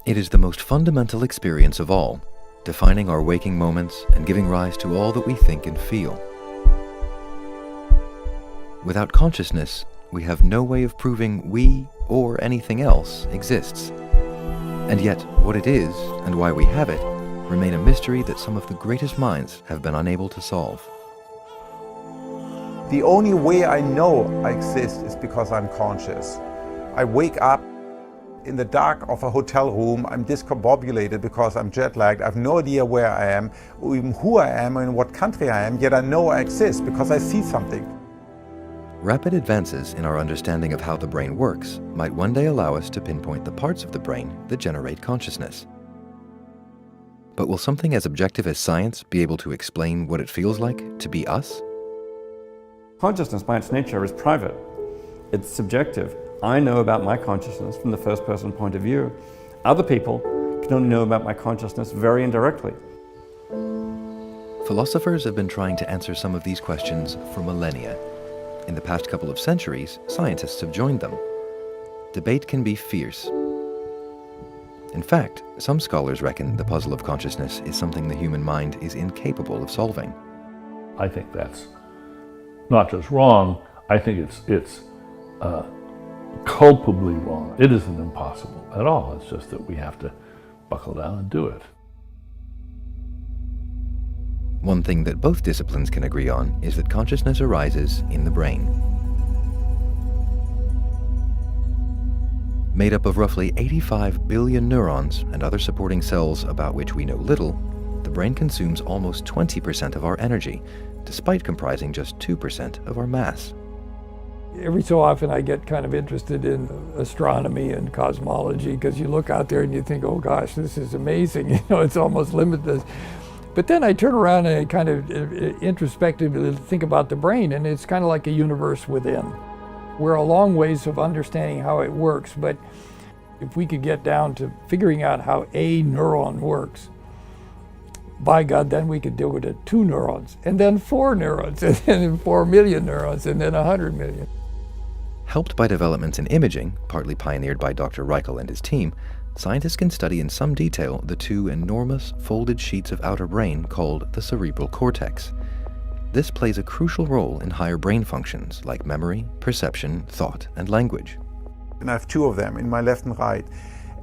It is the most fundamental experience of all, defining our waking moments and giving rise to all that we think and feel. Without consciousness, we have no way of proving we or anything else exists. And yet, what it is and why we have it remain a mystery that some of the greatest minds have been unable to solve. The only way I know I exist is because I'm conscious. I wake up in the dark of a hotel room, I'm discombobulated because I'm jet lagged, I have no idea where I am, or even who I am, or in what country I am, yet I know I exist because I see something. Rapid advances in our understanding of how the brain works might one day allow us to pinpoint the parts of the brain that generate consciousness. But will something as objective as science be able to explain what it feels like to be us? Consciousness by its nature is private. It's subjective. I know about my consciousness from the first person point of view. Other people can only know about my consciousness very indirectly. Philosophers have been trying to answer some of these questions for millennia. In the past couple of centuries, scientists have joined them. Debate can be fierce. In fact, some scholars reckon the puzzle of consciousness is something the human mind is incapable of solving. I think that's not just wrong, I think it's culpably wrong. It isn't impossible at all. It's just that we have to buckle down and do it. One thing that both disciplines can agree on is that consciousness arises in the brain. Made up of roughly 85 billion neurons and other supporting cells about which we know little, the brain consumes almost 20% of our energy, despite comprising just 2% of our mass. Every so often I get kind of interested in astronomy and cosmology because you look out there and you think, oh gosh, this is amazing, it's almost limitless. But then I turn around and I kind of introspectively think about the brain, and it's kind of like a universe within. We're a long ways of understanding how it works, but if we could get down to figuring out how a neuron works, by God, then we could do it at 2 neurons, and then 4 neurons, and then 4 million neurons, and then 100 million. Helped by developments in imaging, partly pioneered by Dr. Reichel and his team, scientists can study in some detail the 2 enormous folded sheets of outer brain called the cerebral cortex. This plays a crucial role in higher brain functions like memory, perception, thought, and language. And I have 2 of them in my left and right.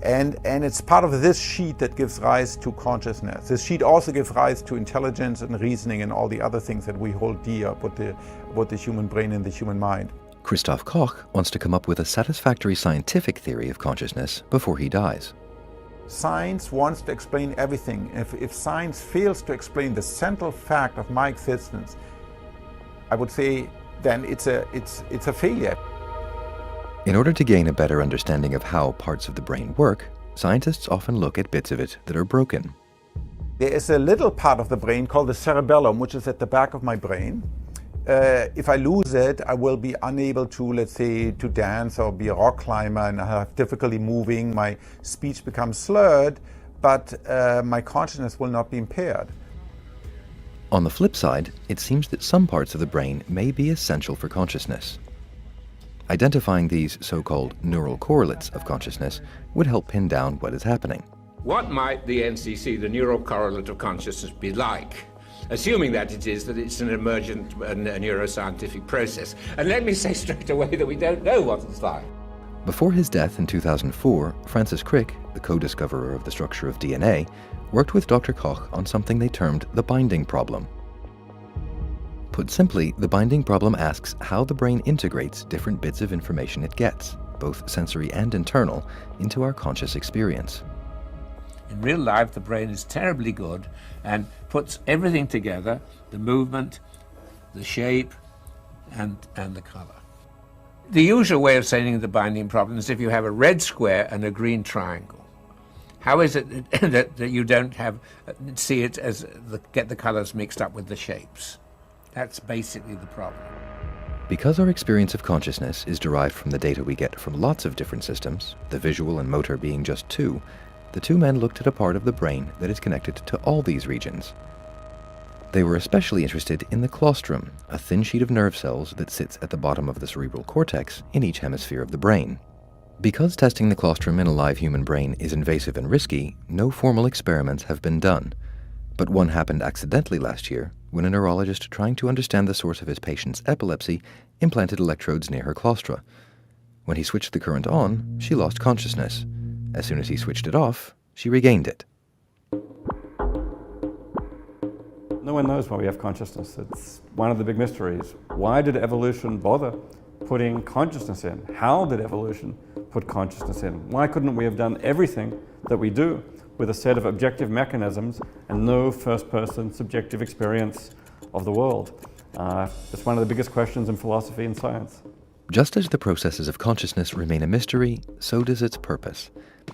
And it's part of this sheet that gives rise to consciousness. This sheet also gives rise to intelligence and reasoning and all the other things that we hold dear about the human brain and the human mind. Christoph Koch wants to come up with a satisfactory scientific theory of consciousness before he dies. Science wants to explain everything. If science fails to explain the central fact of my existence, I would say then it's a failure. In order to gain a better understanding of how parts of the brain work, scientists often look at bits of it that are broken. There is a little part of the brain called the cerebellum, which is at the back of my brain. If I lose it, I will be unable to, let's say, to dance or be a rock climber, and I have difficulty moving. My speech becomes slurred, but my consciousness will not be impaired. On the flip side, it seems that some parts of the brain may be essential for consciousness. Identifying these so-called neural correlates of consciousness would help pin down what is happening. What might the NCC, the neural correlate of consciousness, be like? Assuming that it's an emergent neuroscientific process. And let me say straight away that we don't know what it's like. Before his death in 2004, Francis Crick, the co-discoverer of the structure of DNA, worked with Dr. Koch on something they termed the binding problem. Put simply, the binding problem asks how the brain integrates different bits of information it gets, both sensory and internal, into our conscious experience. In real life, the brain is terribly good and puts everything together, the movement, the shape, and the color. The usual way of saying the binding problem is if you have a red square and a green triangle. How is it that you don't see it as get the colors mixed up with the shapes? That's basically the problem. Because our experience of consciousness is derived from the data we get from lots of different systems, the visual and motor being just 2, the 2 men looked at a part of the brain that is connected to all these regions. They were especially interested in the claustrum, a thin sheet of nerve cells that sits at the bottom of the cerebral cortex in each hemisphere of the brain. Because testing the colostrum in a live human brain is invasive and risky, no formal experiments have been done. But one happened accidentally last year when a neurologist trying to understand the source of his patient's epilepsy implanted electrodes near her claustra. When he switched the current on, she lost consciousness. As soon as he switched it off, she regained it. No one knows why we have consciousness. It's one of the big mysteries. Why did evolution bother putting consciousness in? How did evolution put consciousness in? Why couldn't we have done everything that we do with a set of objective mechanisms and no first-person subjective experience of the world? It's one of the biggest questions in philosophy and science. Just as the processes of consciousness remain a mystery, so does its purpose.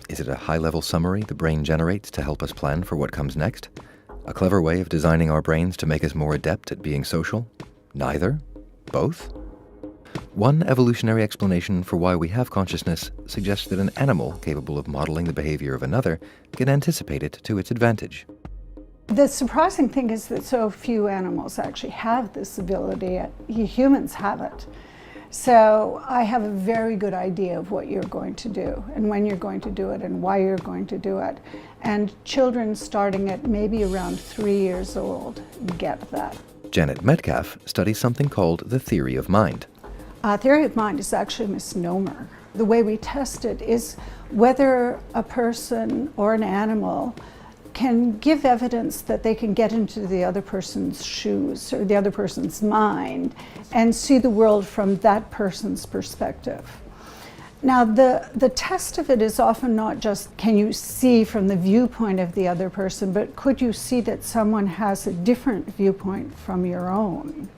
Is it a high-level summary the brain generates to help us plan for what comes next? A clever way of designing our brains to make us more adept at being social? Neither? Both? One evolutionary explanation for why we have consciousness suggests that an animal capable of modeling the behavior of another can anticipate it to its advantage. The surprising thing is that so few animals actually have this ability. Humans have it. So I have a very good idea of what you're going to do and when you're going to do it and why you're going to do it. And children starting at maybe around 3 years old get that. Janet Metcalf studies something called the theory of mind. Theory of mind is actually a misnomer. The way we test it is whether a person or an animal can give evidence that they can get into the other person's shoes or the other person's mind and see the world from that person's perspective. Now, the test of it is often not just can you see from the viewpoint of the other person, but could you see that someone has a different viewpoint from your own?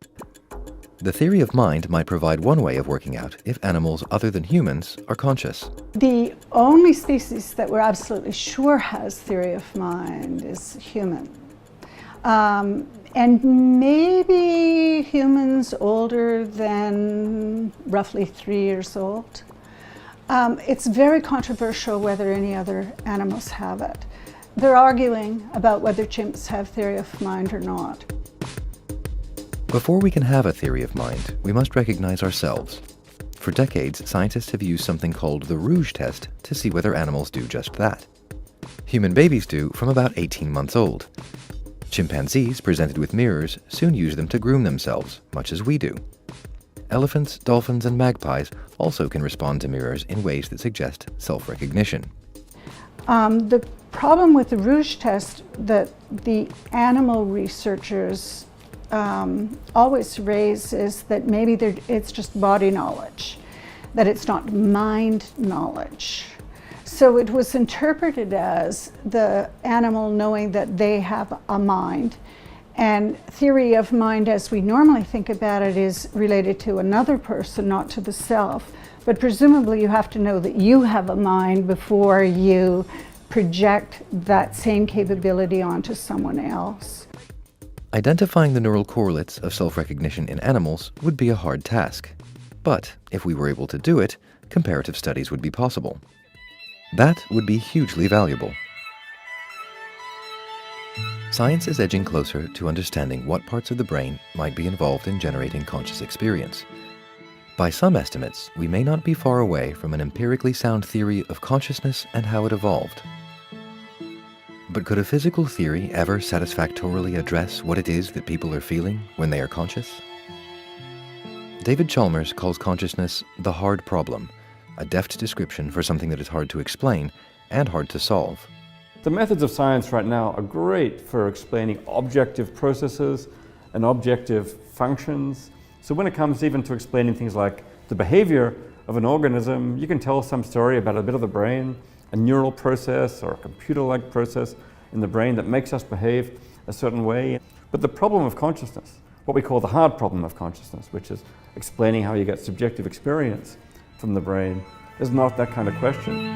The theory of mind might provide one way of working out if animals other than humans are conscious. The only species that we're absolutely sure has theory of mind is human. And maybe humans older than roughly 3 years old. It's very controversial whether any other animals have it. They're arguing about whether chimps have theory of mind or not. Before we can have a theory of mind, we must recognize ourselves. For decades, scientists have used something called the Rouge test to see whether animals do just that. Human babies do from about 18 months old. Chimpanzees, presented with mirrors, soon use them to groom themselves, much as we do. Elephants, dolphins, and magpies also can respond to mirrors in ways that suggest self-recognition. The problem with the Rouge test that the animal researchers always raise is that maybe it's just body knowledge, that it's not mind knowledge. So it was interpreted as the animal knowing that they have a mind, and theory of mind as we normally think about it is related to another person, not to the self. But presumably you have to know that you have a mind before you project that same capability onto someone else. Identifying the neural correlates of self-recognition in animals would be a hard task. But if we were able to do it, comparative studies would be possible. That would be hugely valuable. Science is edging closer to understanding what parts of the brain might be involved in generating conscious experience. By some estimates, we may not be far away from an empirically sound theory of consciousness and how it evolved. But could a physical theory ever satisfactorily address what it is that people are feeling when they are conscious? David Chalmers calls consciousness the hard problem, a deft description for something that is hard to explain and hard to solve. The methods of science right now are great for explaining objective processes and objective functions. So when it comes even to explaining things like the behavior of an organism, you can tell some story about a bit of the brain, a neural process or a computer-like process in the brain that makes us behave a certain way. But the problem of consciousness, what we call the hard problem of consciousness, which is explaining how you get subjective experience from the brain, is not that kind of question.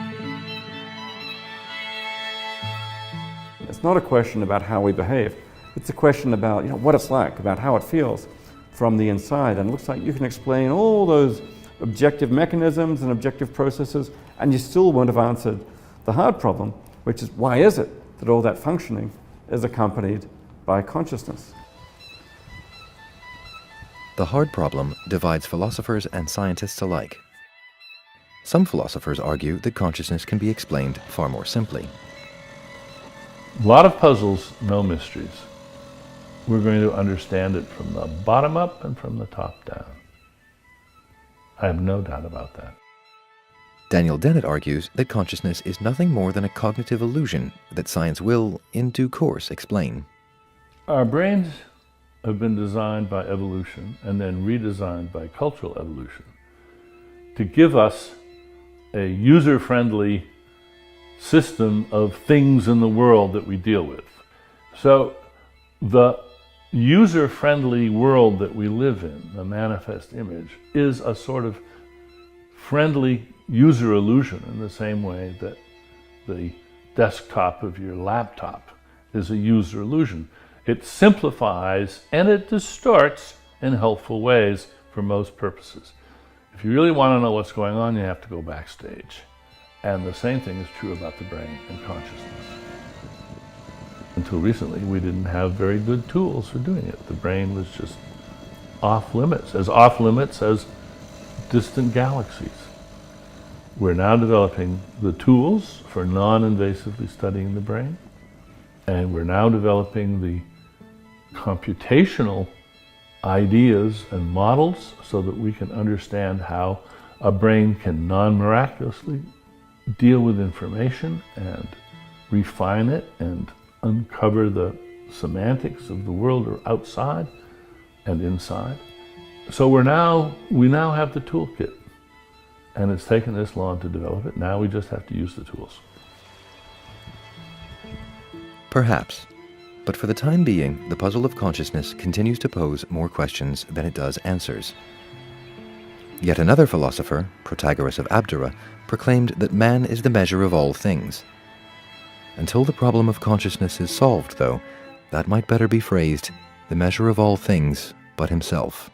It's not a question about how we behave. It's a question about what it's like, about how it feels from the inside. And it looks like you can explain all those objective mechanisms and objective processes, and you still won't have answered the hard problem, which is why is it that all that functioning is accompanied by consciousness? The hard problem divides philosophers and scientists alike. Some philosophers argue that consciousness can be explained far more simply. A lot of puzzles, no mysteries. We're going to understand it from the bottom up and from the top down. I have no doubt about that. Daniel Dennett argues that consciousness is nothing more than a cognitive illusion that science will, in due course, explain. Our brains have been designed by evolution and then redesigned by cultural evolution to give us a user-friendly system of things in the world that we deal with. So the user-friendly world that we live in, the manifest image, is a sort of friendly user illusion in the same way that the desktop of your laptop is a user illusion. It simplifies and it distorts in helpful ways for most purposes. If you really want to know what's going on, you have to go backstage. And the same thing is true about the brain and consciousness. Until recently, we didn't have very good tools for doing it. The brain was just off limits as distant galaxies. We're now developing the tools for non-invasively studying the brain, and we're now developing the computational ideas and models so that we can understand how a brain can non-miraculously deal with information and refine it and uncover the semantics of the world outside and inside. So we now have the toolkit, and it's taken this long to develop it. Now we just have to use the tools. Perhaps. But for the time being, the puzzle of consciousness continues to pose more questions than it does answers. Yet another philosopher, Protagoras of Abdera, proclaimed that man is the measure of all things. Until the problem of consciousness is solved, though, that might better be phrased, the measure of all things but himself.